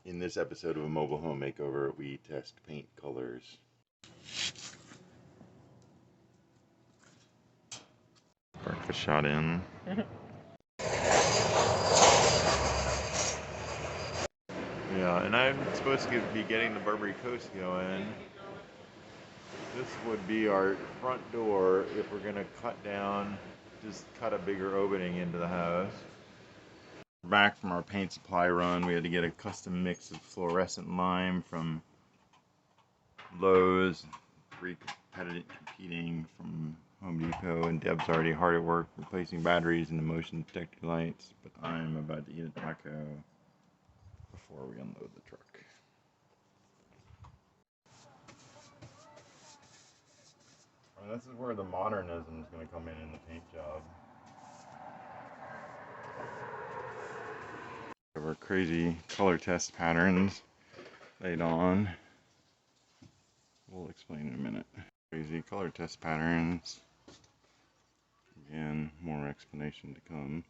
In this episode of a mobile home makeover, we test paint colors. Breakfast shot in. Yeah, and I'm supposed to be getting the Burberry coast going. This would be our front door if we're gonna just cut a bigger opening into the house. Back from our paint supply run, we had to get a custom mix of fluorescent lime from Lowe's, 3 competing from Home Depot, and Deb's already hard at work replacing batteries and the motion detector lights, but I'm about to eat a taco before we unload the truck. Well, this is where the modernism is going to come in the paint job. We have our crazy color test patterns laid on. We'll explain in a minute. Crazy color test patterns. Again, more explanation to come.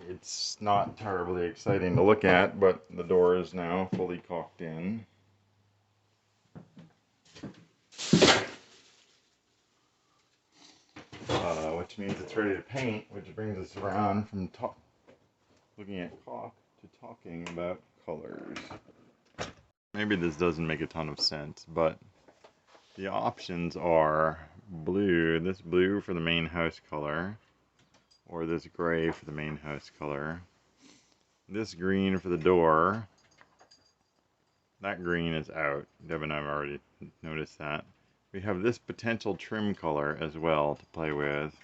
It's not terribly exciting to look at, but the door is now fully caulked in. Which means it's ready to paint, which brings us around from looking at caulk to talking about colors. Maybe this doesn't make a ton of sense, but the options are blue, this blue for the main house color, or this gray for the main house color, this green for the door. That green is out. Deb and I have already noticed that. We have this potential trim color as well to play with.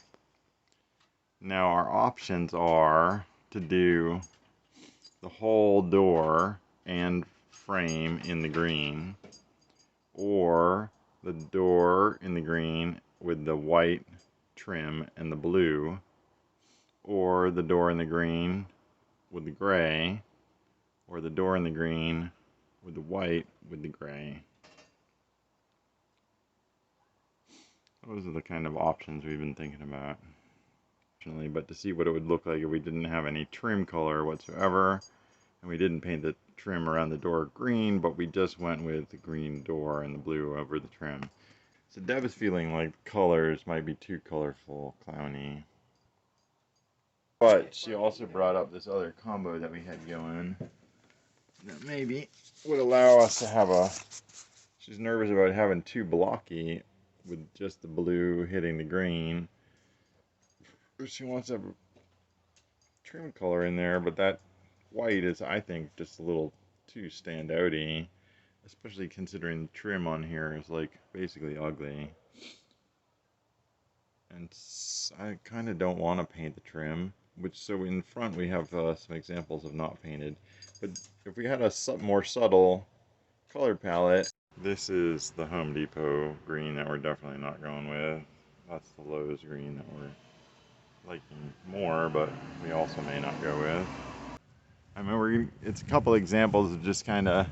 Now our options are to do the whole door and frame in the green, or the door in the green with the white trim and the blue, or the door in the green with the gray, or the door in the green with the white with the gray. Those are the kind of options we've been thinking about. But to see what it would look like if we didn't have any trim color whatsoever, and we didn't paint the trim around the door green, but we just went with the green door and the blue over the trim. So Deb is feeling like colors might be too colorful, clowny. But she also brought up this other combo that we had going that maybe would allow us to have she's nervous about having too blocky with just the blue hitting the green. She wants to have a trim color in there, but that white is, I think, just a little too standouty, especially considering the trim on here is like basically ugly. And I kind of don't want to paint the trim, so in front we have some examples of not painted. But if we had a more subtle color palette, this is the Home Depot green that we're definitely not going with. That's the Lowe's green that we're liking more, but we also may not go with. I mean, it's a couple examples of just kind of,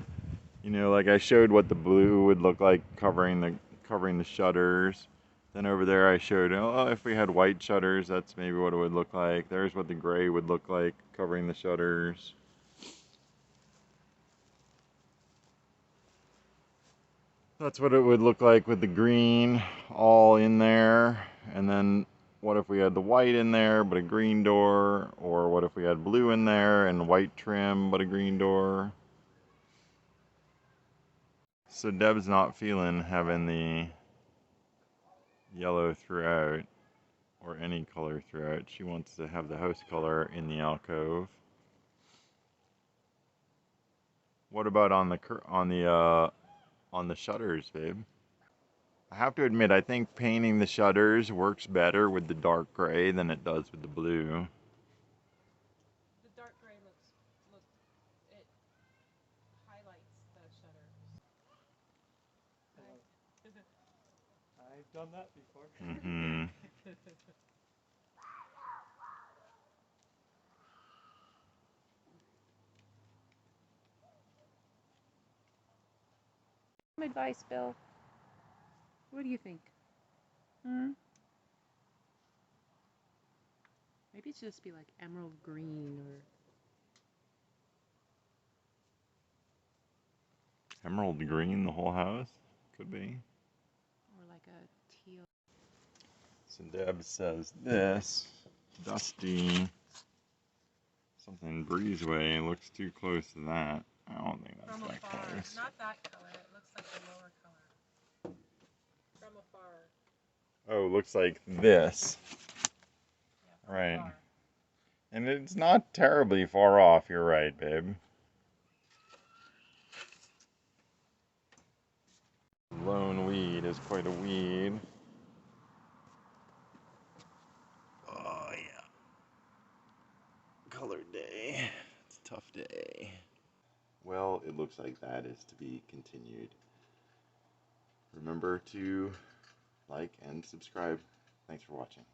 like I showed what the blue would look like covering the shutters. Then over there I showed, if we had white shutters, that's maybe what it would look like. There's what the gray would look like covering the shutters. That's what it would look like with the green all in there. And then what if we had the white in there but a green door? Or what if we had blue in there and white trim but a green door? So Deb's not feeling having the yellow throughout or any color throughout. She wants to have the house color in the alcove. What about on the shutters, babe? I have to admit, I think painting the shutters works better with the dark gray than it does with the blue. The dark gray it highlights the shutters. I've done that before. Mm-hmm. Some advice, Bill. What do you think? Maybe it should just be like emerald green or Emerald green, the whole house? Could be. Or like a teal. So Deb says this, dusty, something breezeway looks too close to that. I don't think that's From that afar. close. Not that color. It looks like the lower color. From afar. Oh, looks like this. Yeah, from Right. afar. And it's not terribly far off, you're right, babe. Lone weed is quite a weed. Oh, yeah. Color day. It's a tough day. Well, it looks like that is to be continued. Remember to like and subscribe. Thanks for watching.